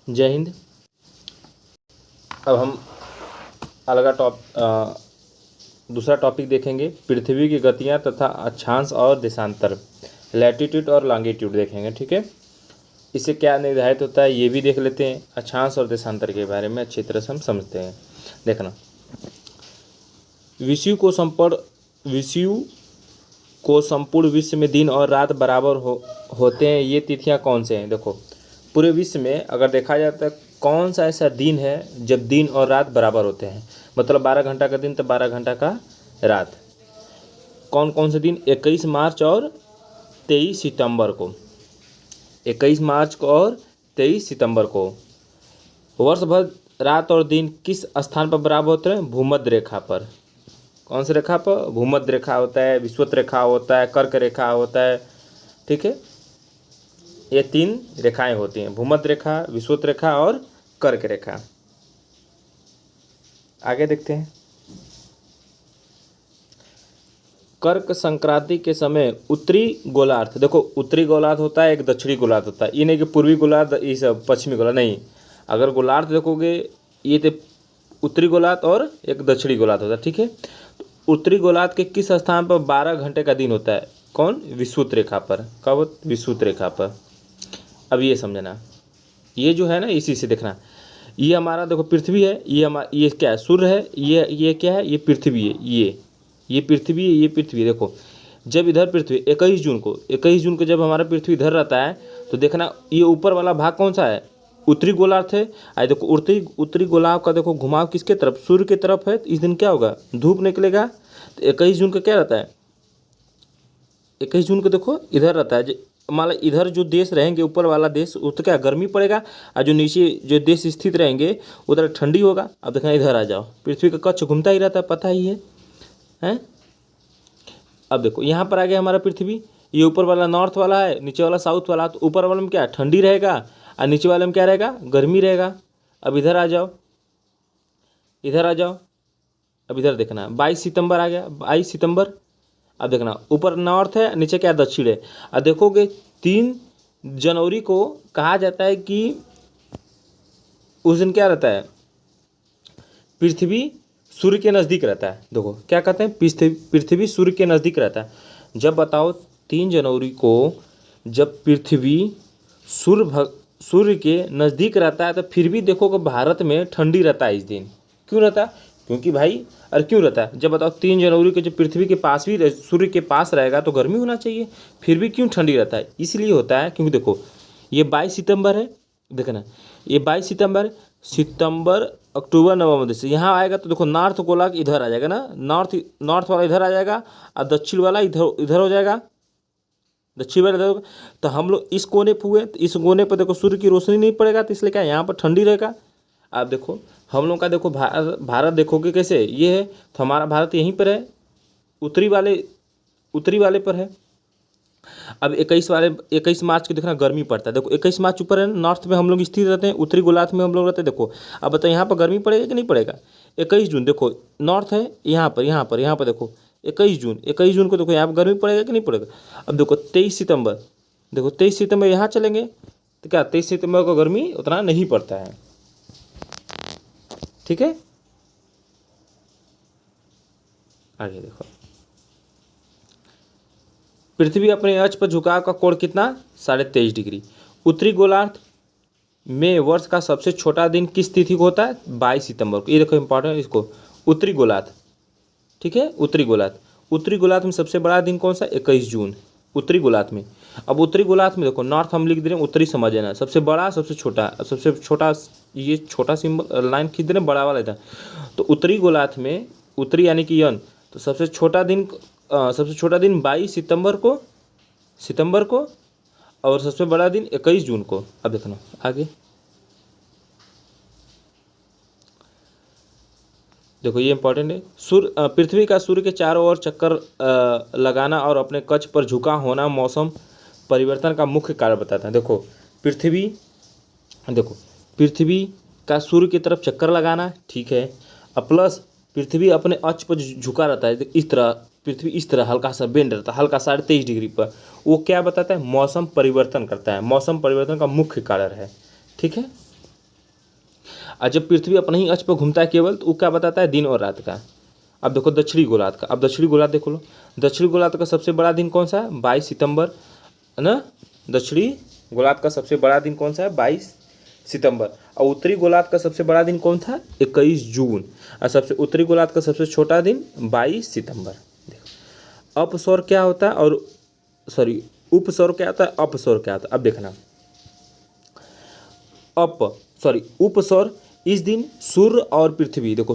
जय हिंद। अब हम दूसरा टॉपिक देखेंगे, पृथ्वी की गतियाँ तथा अक्षांश और देशांतर, लैटिट्यूड और लॉन्गिट्यूड देखेंगे। ठीक है, इससे क्या निर्धारित होता है ये भी देख लेते हैं। अक्षांश और देशांतर के बारे में अच्छी तरह से हम समझते हैं। देखना, विषु को संपूर्ण विश्व में दिन और रात बराबर होते हैं, ये तिथियां कौन से हैं। देखो, पूरे विश्व में अगर देखा जाता है कौन सा ऐसा दिन है जब दिन और रात बराबर होते हैं, मतलब 12 घंटा का दिन तो 12 घंटा का रात। कौन कौन से दिन? 21 मार्च और 23 सितंबर को। 21 मार्च को और 23 सितंबर को। वर्ष भर रात और दिन किस स्थान पर बराबर होते हैं? भूमध्य रेखा पर। कौन सी रेखा पर? भूमध्य रेखा होता है, विषुवत रेखा होता है, कर्क रेखा होता है। ठीक है, ये 3 रेखाएं होती हैं, भूमध्य रेखा, विषुवत रेखा और कर्क रेखा। आगे देखते हैं। कर्क संक्रांति के समय उत्तरी गोलार्ध, देखो उत्तरी गोलार्ध होता है, एक दक्षिणी गोलार्ध होता है। ये नहीं कि पूर्वी गोलार्ध, ये सब पश्चिमी गोलार्ध नहीं। अगर गोलार्ध देखोगे, ये तो उत्तरी गोलार्ध और एक दक्षिणी गोलार्ध होता है। ठीक है, तो उत्तरी गोलार्ध के किस स्थान पर 12 घंटे का दिन होता है? कौन? विषुवत रेखा पर। कब? विषुवत रेखा पर। अब ये समझना, ये जो है ना, इसी से देखना, ये हमारा देखो पृथ्वी है, ये क्या है? सूर्य है। ये क्या है? ये पृथ्वी है। ये पृथ्वी है, ये पृथ्वी है। देखो, जब इधर पृथ्वी 21 जून को जब हमारा पृथ्वी इधर रहता है, तो देखना ये ऊपर वाला भाग कौन सा है? उत्तरी गोलार्ध है। आई देखो, उत्तरी गोलार्ध का देखो घुमाव किसके तरफ? सूर्य की तरफ है। तो इस दिन क्या होगा? धूप निकलेगा। तो 21 जून का क्या रहता है? 21 जून को देखो इधर रहता है, मान लो इधर जो देश रहेंगे, ऊपर वाला देश, उस तो क्या गर्मी पड़ेगा, और जो नीचे जो देश स्थित रहेंगे उधर ठंडी होगा। अब देखना, इधर आ जाओ, पृथ्वी का कक्ष घूमता ही रहता है, पता ही है, हैं? अब देखो यहाँ पर आ गया हमारा पृथ्वी, ये ऊपर वाला नॉर्थ वाला है, नीचे वाला साउथ वाला। तो ऊपर वाले में क्या ठंडी रहेगा, और नीचे वाले में क्या रहेगा? गर्मी रहेगा। अब इधर आ जाओ, इधर आ जाओ। अब इधर देखना, 22 सितंबर आ गया, 22 सितंबर। अब देखना, ऊपर नॉर्थ है, नीचे क्या दक्षिण है। अब देखोगे 3 जनवरी को कहा जाता है कि उस दिन क्या रहता है? पृथ्वी सूर्य के नज़दीक रहता है। देखो क्या कहते हैं? पृथ्वी सूर्य के नज़दीक रहता है। जब बताओ 3 जनवरी को जब पृथ्वी सूर्य के नज़दीक रहता है, तो फिर भी देखो कि भारत में ठंडी रहता है इस दिन। क्यों रहता है? क्योंकि भाई, अरे क्यों रहता है? जब बताओ 3 जनवरी को जब पृथ्वी के पास भी सूर्य के पास रहेगा तो गर्मी होना चाहिए, फिर भी क्यों ठंडी रहता है? इसलिए होता है क्योंकि देखो ये 22 सितंबर है, देखना ये 22 सितंबर अक्टूबर नवंबर से यहाँ आएगा, तो देखो नॉर्थ गोलार्ध इधर आ जाएगा ना, नॉर्थ वाला इधर आ जाएगा, और दक्षिण वाला इधर हो जाएगा, दक्षिण वाला इधर होगा। तो हम लोग इस कोने पर हुए, तो इस कोने पर देखो सूर्य की रोशनी नहीं पड़ेगा, तो इसलिए क्या यहाँ पर ठंडी रहेगा। आप देखो हम लोग का देखो भारत देखोगे कैसे, ये है, तो हमारा भारत यहीं पर है, उत्तरी वाले पर है। अब 21 मार्च को देखना गर्मी पड़ता है। देखो 21 मार्च ऊपर है, नॉर्थ में हम लोग स्थित रहते हैं, उत्तरी गोलार्ध में हम लोग रहते हैं। देखो अब बताओ यहाँ पर गर्मी पड़ेगा कि नहीं पड़ेगा? 21 जून देखो नॉर्थ है, यहाँ पर देखो 21 जून को देखो यहाँ पर गर्मी पड़ेगा कि नहीं पड़ेगा? अब देखो 23 सितंबर, देखो 23 सितंबर यहाँ चलेंगे, तो क्या 23 सितंबर को गर्मी उतना नहीं पड़ता है। ठीक है, आगे देखो, पृथ्वी अपने अक्ष पर झुकाव का कोण कितना? 23.5 डिग्री। उत्तरी गोलार्ध में वर्ष का सबसे छोटा दिन किस तिथि को होता है? 22 सितंबर को। ये देखो इंपॉर्टेंट, इसको उत्तरी गोलार्ध। ठीक है, उत्तरी गोलार्ध में सबसे बड़ा दिन कौन सा? 21 जून, उत्तरी गोलार्ध में। अब उत्तरी गोलार्ध में देखो, नॉर्थ हम लिख दे रहे हैं, उत्तरी समझ लेना, सबसे बड़ा सबसे छोटा, ये छोटा सिंबल लाइन खींच दे रहे हैं, बड़ा वाला इधर। तो उत्तरी गोलार्ध में, उत्तरी यानी कि यन, तो सबसे छोटा दिन 22 सितंबर को, और सबसे बड़ा दिन 21 जून को। अब देखना आगे, देखो ये इंपॉर्टेंट है। पृथ्वी का सूर्य के चारों ओर चक्कर लगाना और अपने कक्ष पर झुका होना मौसम परिवर्तन का मुख्य कारण बताता है। देखो पृथ्वी का सूर्य की तरफ चक्कर लगाना, ठीक है, और प्लस पृथ्वी अपने अक्ष पर झुका रहता है, इस तरह पृथ्वी इस तरह हल्का सा बेंड रहता है, हल्का 23.5 डिग्री पर। वो क्या बताता है? मौसम परिवर्तन करता है, मौसम परिवर्तन का मुख्य कारण है। ठीक है, और जब पृथ्वी अपने ही अक्ष पर घूमता है केवल, तो वो क्या बताता है, दिन और रात का। अब देखो दक्षिणी गोलार्ध का, अब दक्षिणी गोलार्ध देखो लो, दक्षिणी गोलार्ध का सबसे बड़ा दिन कौन सा है, 22 सितंबर, है ना। दक्षिणी गोलार्ध का सबसे बड़ा दिन कौन सा है, 22 सितंबर। और उत्तरी गोलार्ध का सबसे बड़ा दिन कौन था, 21 जून। और सबसे उत्तरी गोलार्ध का सबसे छोटा दिन 22 सितंबर। देखो अपसौर क्या होता है, और सॉरी उपसौर क्या होता है, अपसौर क्या होता है, अब देखना। उपसौर, इस दिन सूर्य और पृथ्वी, देखो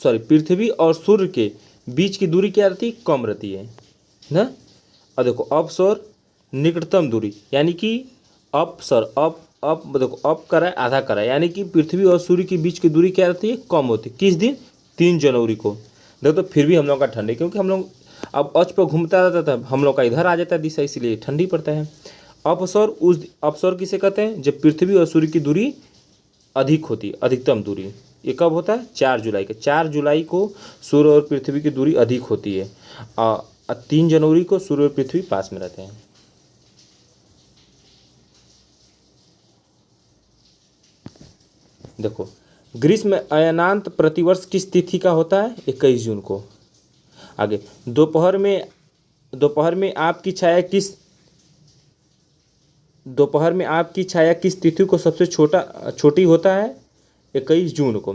पृथ्वी और सूर्य के बीच की दूरी क्या रहती है, कम रहती है ना। और देखो अपसौर, निकटतम दूरी, यानी कि अपसर अप देखो अप करा है, आधा करा है, यानी कि पृथ्वी और सूर्य के बीच की दूरी क्या रहती है, कम होती है। किस दिन, 3 जनवरी को। देखो तो फिर भी हम लोग का ठंडी, क्योंकि हम लोग अब अक्ष पर घूमता रहता था, हम लोग का इधर आ जाता है दिशा, इसलिए ठंडी पड़ता है। अपसौर किसे कहते हैं, जब पृथ्वी और सूर्य की दूरी अधिक होती है, अधिकतम दूरी। ये कब होता है, 4 जुलाई को। 4 जुलाई को सूर्य और पृथ्वी की दूरी अधिक होती है, 3 जनवरी को सूर्य और पृथ्वी पास में रहते हैं। देखो ग्रीष्म अयनांत प्रतिवर्ष किस तिथि का होता है, 21 जून को। आगे दोपहर में आपकी छाया किस तिथि को सबसे छोटी होता है, 21 जून को।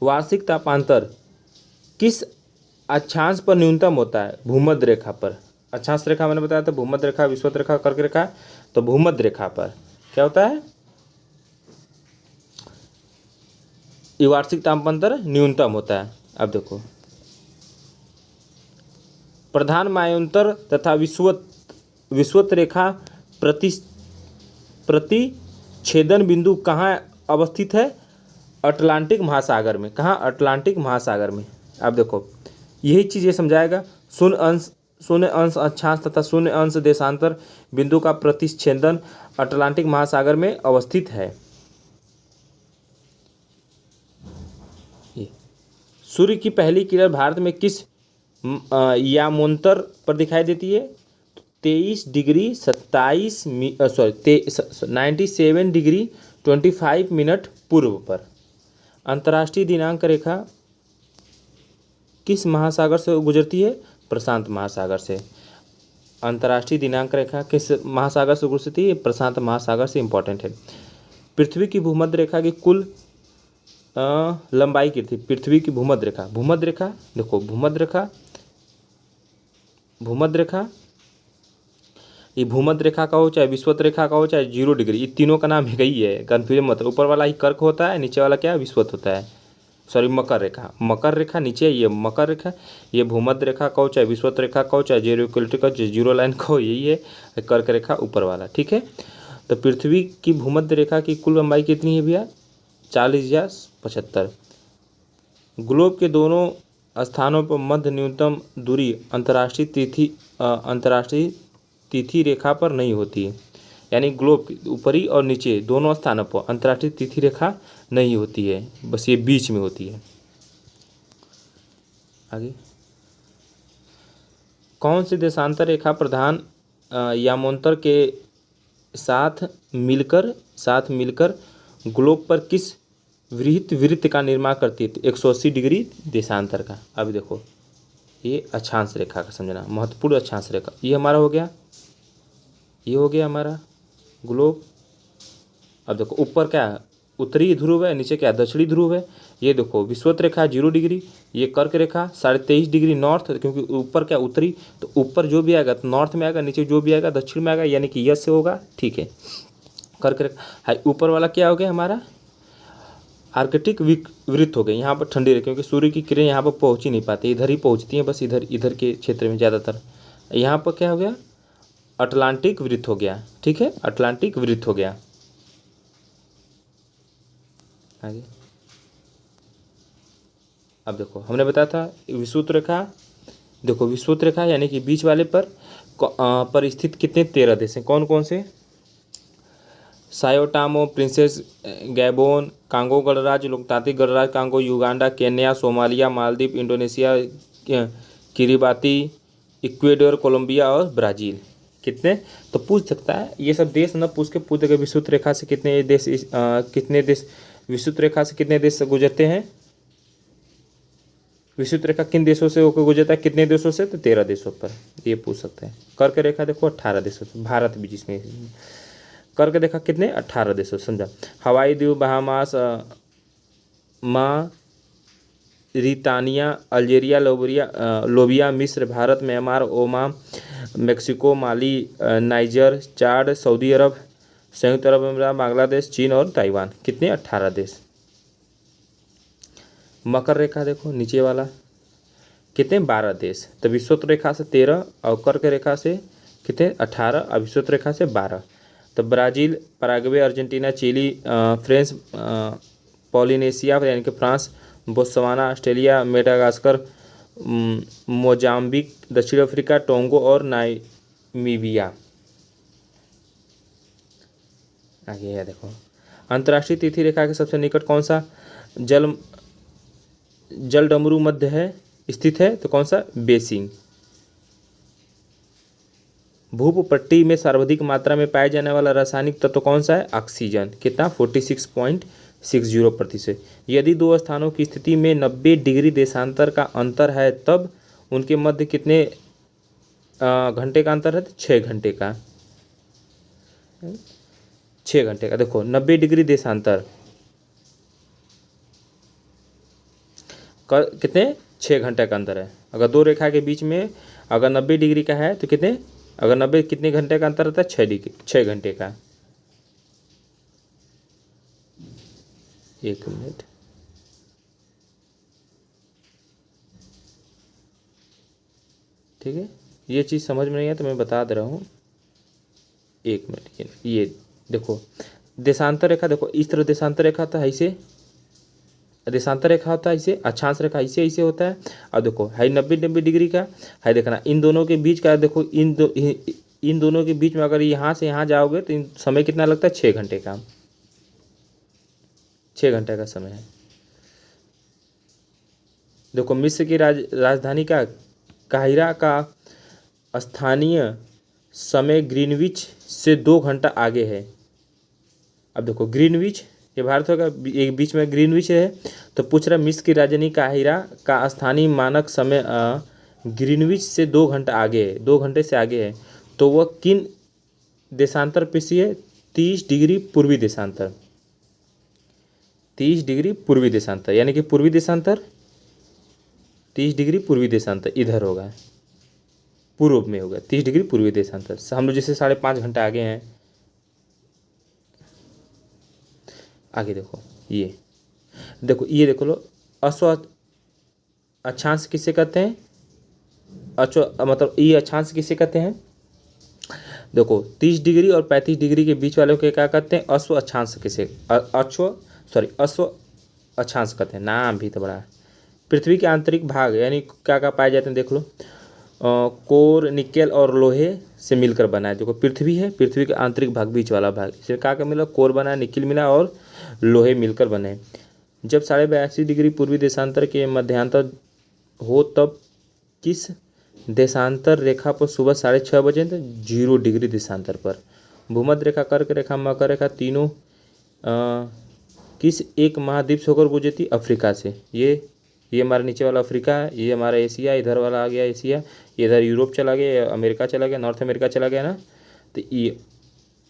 वार्षिक तापांतर किस अक्षांश पर न्यूनतम होता है, भूमध्य रेखा पर। अक्षांश रेखा मैंने बताया था, भूमध्य रेखा, विषुवत रेखा, कर्क रेखा, तो भूमध्य रेखा पर क्या होता है, ये वार्षिक तापांतर न्यूनतम होता है। अब देखो प्रधान मायोंतर तथा विषुवत रेखा प्रतिच्छेदन बिंदु कहाँ अवस्थित है, अटलांटिक महासागर में। कहाँ, अटलांटिक महासागर में। अब देखो यही चीज़ ये समझाएगा, शून्य अंश अक्षांश तथा शून्य अंश देशांतर बिंदु का प्रतिच्छेदन अटलांटिक महासागर में अवस्थित है। सूर्य की पहली किरण भारत में किस यामोंतर पर दिखाई देती है, 97 डिग्री 25 मिनट पूर्व पर। अंतर्राष्ट्रीय दिनांक रेखा किस महासागर से गुजरती है, प्रशांत महासागर से। अंतर्राष्ट्रीय दिनांक रेखा किस महासागर से गुजरती है, प्रशांत महासागर से, इंपॉर्टेंट है। पृथ्वी की भूमध्य रेखा की कुल लंबाई कितनी, पृथ्वी की भूमध्य रेखा देखो, भूमध्य रेखा ये भूमध्य रेखा का हो चाहे विषुवत रेखा का हो चाहे 0 डिग्री, ये तीनों का नाम एक ही है, कन्फ्यूजन मत। ऊपर वाला ही कर्क होता है, नीचे वाला क्या विषुवत होता है, सॉरी मकर रेखा नीचे, ये मकर रेखा, ये भूमध्य रेखा का हो चाहे विषुवत रेखा का हो चाहे 0 इक्वलिटी का, 0 लाइन का हो, यही है कर्क रेखा ऊपर वाला, ठीक है। तो पृथ्वी की भूमध्य रेखा की कुल लंबाई कितनी है भैया, 40 या 75। ग्लोब के दोनों स्थानों पर मध्य न्यूनतम दूरी अंतर्राष्ट्रीय तिथि रेखा पर नहीं होती है, यानी ग्लोब के ऊपरी और नीचे दोनों स्थानों पर अंतर्राष्ट्रीय तिथि रेखा नहीं होती है, बस ये बीच में होती है। आगे कौन सी देशांतर रेखा प्रधान यामोंतर के साथ मिलकर ग्लोब पर किस वृत्त का निर्माण करती है, 180 डिग्री देशांतर का। अब देखो ये अक्षांश रेखा का समझना, महत्वपूर्ण अक्षांश रेखा। ये हमारा हो गया, ये हो गया हमारा ग्लोब। अब देखो ऊपर क्या है, उत्तरी ध्रुव है, नीचे क्या दक्षिणी ध्रुव है। ये देखो विषुवत रेखा 0 डिग्री, ये कर्क रेखा 23.5 डिग्री नॉर्थ, क्योंकि ऊपर क्या उत्तरी, तो ऊपर जो भी आएगा तो नॉर्थ में आएगा, नीचे जो भी आएगा दक्षिण में आएगा, यानी कि यस से होगा, ठीक है। कर्क रेखा ऊपर वाला क्या हो गया हमारा, आर्कटिक वृत्त हो गए। यहाँ पर ठंडी रहे, क्योंकि सूर्य की किरण यहाँ पर पहुँच ही नहीं पाती, इधर ही पहुँचती हैं, बस इधर के क्षेत्र में ज़्यादातर। यहाँ पर क्या हो गया, अटलांटिक वृत्त हो गया, ठीक है, अटलांटिक वृत्त हो गया। आगे अब देखो हमने बताया था विषुवत रेखा, देखो विषुवत रेखा यानी कि बीच वाले पर स्थित कितने 13 देश हैं, कौन कौन से, Sao Tome, Principe Gabon, Congo गणराज्य, लोकतांत्रिक गणराज्य Congo, Uganda, Kenya, Somalia, Maldives, Indonesia, Kiribati, Ecuador, Colombia और ब्राज़ील। कितने, तो पूछ सकता है ये सब देश न पूछ के पूछ देगा विषुवत रेखा से कितने देश विषुवत रेखा से कितने देश से गुजरते हैं? विषुवत रेखा किन देशों से होकर गुजरता है? कितने देशों से? तो 13 देशों पर, ये पूछ सकते हैं। कर्क रेखा देखो 18 देशों से, भारत भी जिसमें कर्क रेखा कितने? 18 देशों, समझा। हवाई द्वीप, बहामास, रितानिया, अल्जीरिया, लोबिया, मिस्र, भारत, म्यांमार, ओमान, मेक्सिको, माली, नाइजर, चाड, सऊदी अरब, संयुक्त अरब अमीरात, बांग्लादेश, चीन और ताइवान। कितने? 18 देश। मकर रेखा देखो नीचे वाला, कितने? 12 देश। तो विषुवत रेखा से 13 और कर्क रेखा से कितने? 18 और विषुवत रेखा से 12। तो Brazil, Paraguay, Argentina, Chile, French Polynesia यानी कि France, Botswana, Australia, Madagascar, Mozambique, दक्षिण अफ्रीका, टोंगो और नामीबिया। आगे है देखो, अंतर्राष्ट्रीय तिथि रेखा के सबसे निकट कौन सा जलडमरू मध्य है स्थित है? तो कौन सा? बेसिंग। भूपट्टी में सर्वाधिक मात्रा में पाए जाने वाला रासायनिक तत्व कौन सा है? ऑक्सीजन। कितना? 46.60%। यदि दो स्थानों की स्थिति में 90 डिग्री देशांतर का अंतर है तब उनके मध्य कितने घंटे का अंतर है? तो 6 घंटे का। 6 घंटे का। देखो 90 डिग्री देशांतर कितने? 6 घंटे का अंतर है। अगर दो रेखा के बीच में अगर 90 डिग्री का है तो कितने? अगर 90 कितने घंटे का अंतर रहता है? 6 घंटे का। एक मिनट, ठीक है, ये चीज़ समझ में नहीं है तो मैं बता दे रहा हूँ। एक मिनट, ये देखो देशांतर रेखा, देखो इस तरह देशांतर रेखा था, ऐसे देशांतर रेखा होता है, इसे अक्षांश रेखा ऐसे होता है। और देखो है 90 डिग्री का है, देखना इन दोनों के बीच का। देखो इन दोनों के बीच में अगर यहाँ से यहाँ जाओगे तो समय कितना लगता है? 6 घंटे का। 6 घंटे का समय है। देखो मिस्र की राजधानी का काहिरा का स्थानीय समय ग्रीनविच से 2 घंटा आगे है। अब देखो ग्रीनविच, ये भारत होगा, एक बीच में ग्रीनविच है। तो पूछ रहा मिस्र की राजधानी काहिरा का स्थानीय मानक समय ग्रीनविच से 2 घंटा आगे है, 2 घंटे से आगे है। तो वह किन देशांतर पे सी है? 30 डिग्री पूर्वी देशांतर। 30 डिग्री पूर्वी देशांतर, यानी कि पूर्वी देशांतर 30 डिग्री पूर्वी देशांतर इधर होगा, पूर्व में होगा 30 डिग्री पूर्वी देशांतर। हम लोग जैसे 5.5 घंटा आगे हैं। आगे देखो ये देख लो, अश्व अक्षांश किसे कहते हैं? मतलब ये अक्षांश किसे कहते हैं? देखो 30 डिग्री और 35 डिग्री के बीच वालों के क्या कहते हैं? अश्व अक्षांश किसे अश्व अक्षांश कहते हैं। नाम भी तो बड़ा है। पृथ्वी के आंतरिक भाग यानी क्या क्या पाए जाते हैं? देख लो, कोर, निकेल और लोहे से मिलकर बना है। देखो पृथ्वी है, पृथ्वी के आंतरिक भाग, बीच वाला भाग, इसे क्या मिला? कोर बना, निकेल मिला और लोहे मिलकर बने। जब 82.5 डिग्री पूर्वी देशांतर के मध्यांतर हो तब किस देशांतर रेखा पर सुबह 6:30 बजे? तो 0 डिग्री देशांतर पर। भूमध्य रेखा, कर्क रेखा, मकर रेखा तीनों किस एक महाद्वीप से होकर गुजरती? अफ्रीका से। ये हमारा नीचे वाला अफ्रीका है, ये हमारा एशिया, इधर वाला आ गया एशिया, इधर यूरोप चला गया, अमेरिका चला गया, नॉर्थ अमेरिका चला गया ना। तो ये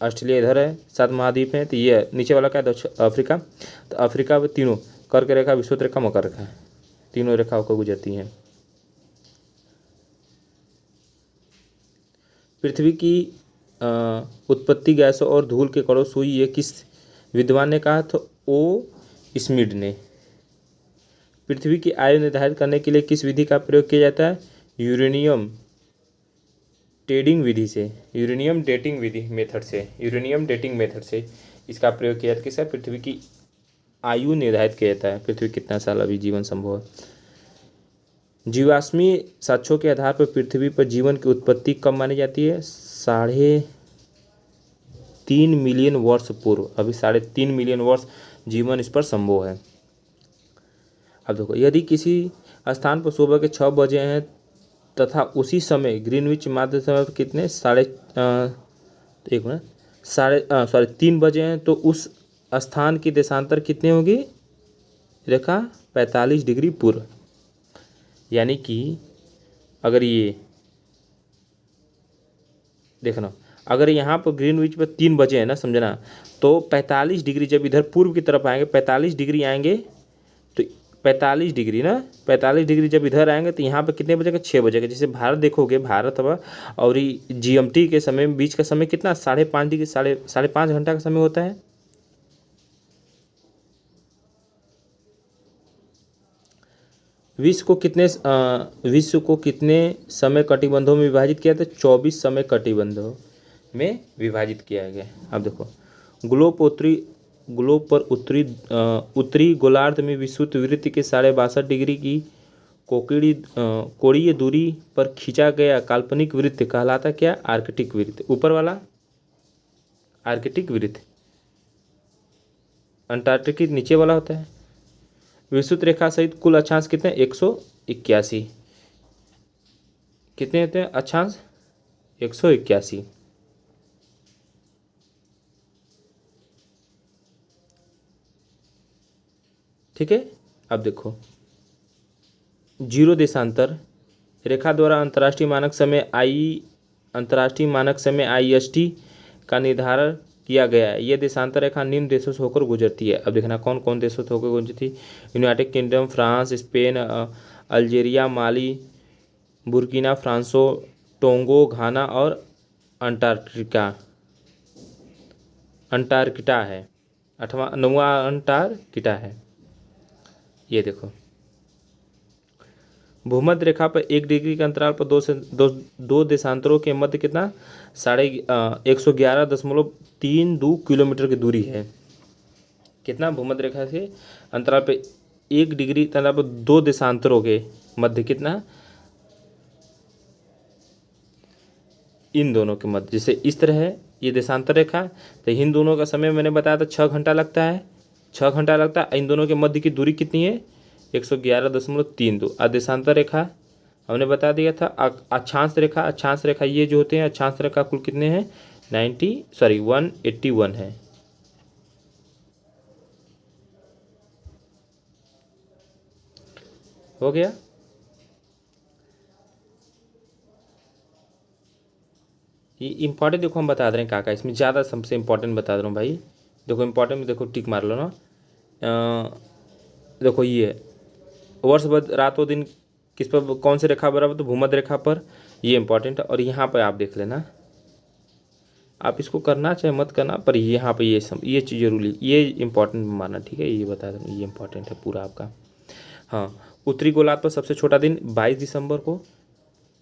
ऑस्ट्रेलिया इधर है, 7 महाद्वीप हैं। तो ये नीचे वाला क्या है? दक्षिण अफ्रीका। तो अफ्रीका में तीनों कर्क रेखा, विषुवत रेखा, मकर रेखा, तीनों रेखाओं को गुजरती हैं। पृथ्वी की उत्पत्ति गैसों और धूल के कणों से हुई, ये किस विद्वान ने कहा? तो ओ स्मिड ने। पृथ्वी की आयु निर्धारित करने के लिए किस विधि का प्रयोग किया जाता है? यूरेनियम डेटिंग विधि से, यूरेनियम डेटिंग विधि मेथड से, यूरेनियम डेटिंग मेथड से इसका प्रयोग किया जाता है। किसका? पृथ्वी की आयु निर्धारित किया जाता है, पृथ्वी कितना साल अभी जीवन संभव है। जीवाश्मी साक्ष्यों के आधार पर पृथ्वी पर जीवन की उत्पत्ति कब मानी जाती है? 3.5 मिलियन वर्ष पूर्व। अभी 3.5 मिलियन वर्ष जीवन इस पर संभव है। अब देखो यदि किसी स्थान पर सुबह के 6 बजे हैं तथा उसी समय ग्रीनविच माध्य समय पर कितने 3 बजे हैं तो उस स्थान की देशांतर कितनी होगी रेखा 45 डिग्री पूर्व। यानी कि अगर ये देखना, अगर यहाँ पर ग्रीनविच पर 3 बजे है ना, समझना, तो 45 डिग्री जब इधर पूर्व की तरफ आएंगे, 45 डिग्री आएंगे तो 45 डिग्री ना, 45 डिग्री जब इधर आएंगे तो यहाँ पे कितने बजेगा 6 बजेगा। जैसे भारत देखोगे, भारत अब और GMT के समय बीच का समय कितना 5.5 डिग्री, साढ़े 5 घंटा का समय होता है। विश्व को कितने समय कटिबंधों में विभाजित किया था? 24 समय कटिबंधों में विभाजित किया गया। अब देखो, ग्लोब पर उत्तरी गोलार्ध में विषुवत वृत्त के 62.5 डिग्री की कोणीय दूरी पर खींचा गया काल्पनिक वृत्त कहलाता क्या? आर्कटिक वृत्त। ऊपर वाला आर्कटिक वृत्त, अंटार्कटिक नीचे वाला होता है। विषुवत रेखा सहित कुल अक्षांश कितने? 181। कितने होते हैं अक्षांश? 181। ठीक है। अब देखो, जीरो देशांतर रेखा द्वारा अंतर्राष्ट्रीय मानक समय IST का निर्धारण किया गया है। यह देशांतर रेखा निम्न देशों से होकर गुजरती है। अब देखना कौन कौन देशों से होकर गुजरती है। United Kingdom, France, Spain, Algeria, Mali, Burkina Faso, Togo, Ghana और अंटार्कटिका है। 9वां अंटार्कटिका है। ये देखो, भूमध्य रेखा पर 1 डिग्री के अंतराल पर दो देशांतरों के मध्य कितना 111.32 किलोमीटर की दूरी है। कितना? भूमध्य रेखा से अंतराल पर 1 डिग्री के अंतराल पर 2 देशांतरों के मध्य कितना? इन दोनों के मध्य, जैसे इस तरह है ये देशांतर रेखा, तो इन दोनों का समय मैंने बताया था 6 घंटा लगता है। 6 घंटा लगता है। इन दोनों के मध्य की दूरी कितनी है? 111.32। देशांतर रेखा हमने बता दिया था। अक्षांश रेखा ये जो होते हैं अक्षांश रेखा कुल कितने हैं? 181 है। हो गया। ये इंपॉर्टेंट देखो हम बता दे रहे हैं काका, इसमें ज़्यादा सबसे इंपॉर्टेंट बता दे रहा हूँ भाई। देखो इंपॉर्टेंट में देखो टिक मार लो ना। देखो ये वर्ष रातों दिन किस पर, कौन से रेखा बराबर? तो भूमध्य रेखा पर। ये इंपॉर्टेंट है। और यहाँ पर आप देख लेना, आप इसको करना चाहे मत करना, पर यहाँ पे ये चीज़ जरूरी, ये इंपॉर्टेंट मानना, ठीक है। ये बता दें, ये इंपॉर्टेंट है पूरा आपका। हाँ, उत्तरी गोलार्ध पर सबसे छोटा दिन 22 दिसंबर को,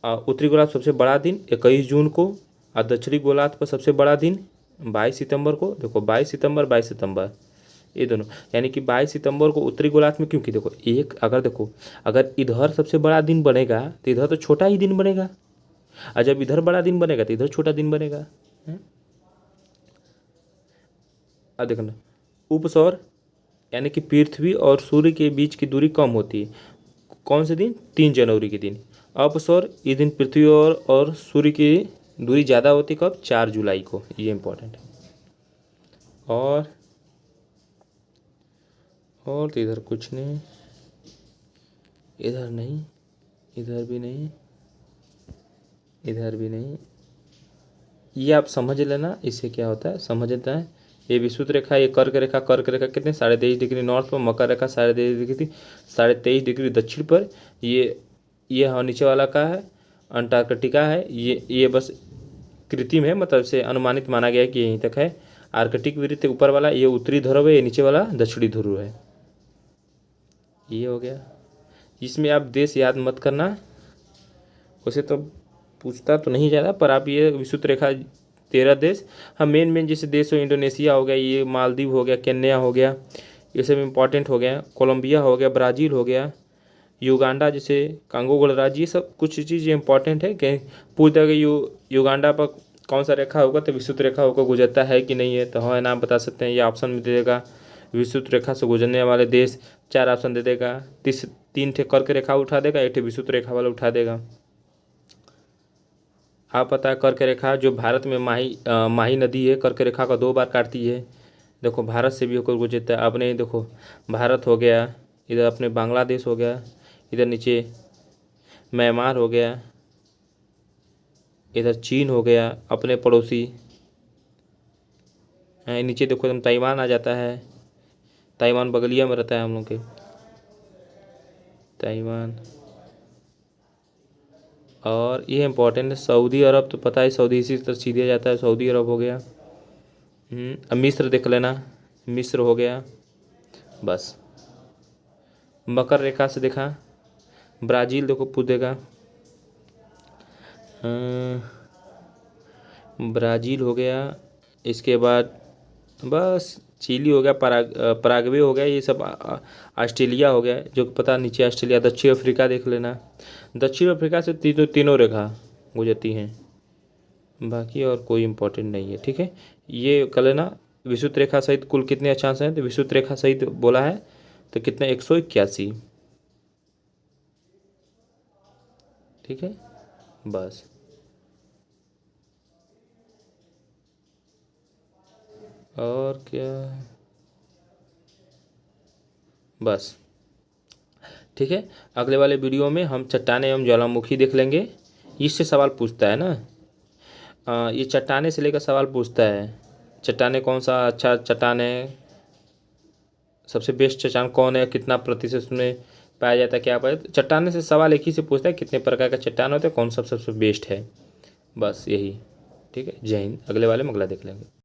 उत्तरी गोलार्ध सबसे बड़ा दिन 21 जून को, और दक्षिणी गोलार्ध पर सबसे बड़ा दिन 22 सितंबर को। देखो 22 सितंबर ये दोनों, यानी कि 22 सितंबर को उत्तरी गोलार्ध में, क्योंकि देखो अगर इधर सबसे बड़ा दिन बनेगा तो इधर तो छोटा ही दिन बनेगा, और जब इधर बड़ा दिन बनेगा तो इधर छोटा दिन बनेगा। अब देखो ना, उपसौर यानी कि पृथ्वी और सूर्य के बीच की दूरी कम होती है। कौन से दिन? 3 जनवरी के दिन। अपसौर ये दिन पृथ्वी और सूर्य की दूरी ज़्यादा होती है। कब? 4 जुलाई को। ये इंपॉर्टेंट है। और तो इधर कुछ नहीं, इधर नहीं, इधर भी नहीं, इधर भी नहीं। ये आप समझ लेना, इससे क्या होता है समझ लेता है। ये विषुवत रेखा, ये कर्क रेखा कितने 23.5 डिग्री नॉर्थ पर, मकर रेखा 23.5 डिग्री दक्षिण पर। ये नीचे वाला का है अंटार्कटिका है। ये बस कृत्रिम है, मतलब से अनुमानित माना गया है कि यहीं तक है। आर्कटिक वृत्त ऊपर वाला, ये उत्तरी ध्रुव है, ये नीचे वाला दक्षिणी ध्रुव है। ये हो गया। इसमें आप देश याद मत करना, वैसे तो पूछता तो नहीं ज़्यादा, पर आप ये विषुवत रेखा 13 देश, हाँ मेन जैसे देश हो, इंडोनेशिया हो गया, ये मालदीव हो गया, केन्या हो गया, ये सब इम्पॉर्टेंट हो गया। कोलंबिया हो गया, ब्राज़ील हो गया, युगांडा जैसे कांगो गणराज्य, ये सब कुछ चीज़ इंपॉर्टेंट है कि पूछता है कि युगांडा पर कौन सा रेखा होगा, तो विषुवत रेखा होकर गुजरता है कि नहीं है, तो हाँ नाम बता सकते हैं। ये ऑप्शन में दे देगा विषुवत रेखा से गुजरने वाले देश, 4 ऑप्शन दे देगा। 3 ठे कर्क रेखा उठा देगा, 1 ठे विषुवत रेखा वाला उठा देगा। आप पता है कर्क रेखा जो भारत में माही नदी है, कर्क रेखा का 2 बार काटती है। देखो भारत से भी होकर गुजरता है। अपने देखो भारत हो गया, इधर अपने बांग्लादेश हो गया, इधर नीचे म्यांमार हो गया, इधर चीन हो गया अपने पड़ोसी। नीचे देखो एकदम ताइवान आ जाता है, ताइवान बगलिया में रहता है हम लोग के, ताइवान। और ये इम्पोर्टेंट है सऊदी अरब, तो पता है सऊदी इसी तरह सीधे जाता है, सऊदी अरब हो गया। अब मिस्र देख लेना, मिस्र हो गया। बस मकर रेखा से देखा, ब्राज़ील देखो पूछेगा, ब्राज़ील हो गया। इसके बाद बस चिली हो गया, पराग्वे हो गया, ये सब ऑस्ट्रेलिया हो गया जो कि पता नीचे ऑस्ट्रेलिया। दक्षिण अफ्रीका देख लेना, दक्षिण अफ्रीका से तीनों रेखा गुजरती हैं, बाकी और कोई इम्पोर्टेंट नहीं है। ठीक है, ये कर लेना। विषुवत रेखा सहित कुल कितने अक्षांश हैं, तो विषुवत रेखा सहित बोला है तो कितने 181। ठीक है, बस और क्या, बस ठीक है। अगले वाले वीडियो में हम चट्टाने एवं ज्वालामुखी देख लेंगे। इससे सवाल पूछता है ना, ये चट्टाने से लेकर सवाल पूछता है, चट्टाने कौन सा अच्छा चट्टान है, सबसे बेस्ट चट्टान कौन है, कितना प्रतिशत उसमें पाया जाता है, क्या पाया। चट्टाने से सवाल एक ही से पूछता है, कितने प्रकार का चट्टान होता है, कौन सा सबसे बेस्ट है, बस यही। ठीक है, जय हिंद। अगले वाले में अगला देख लेंगे।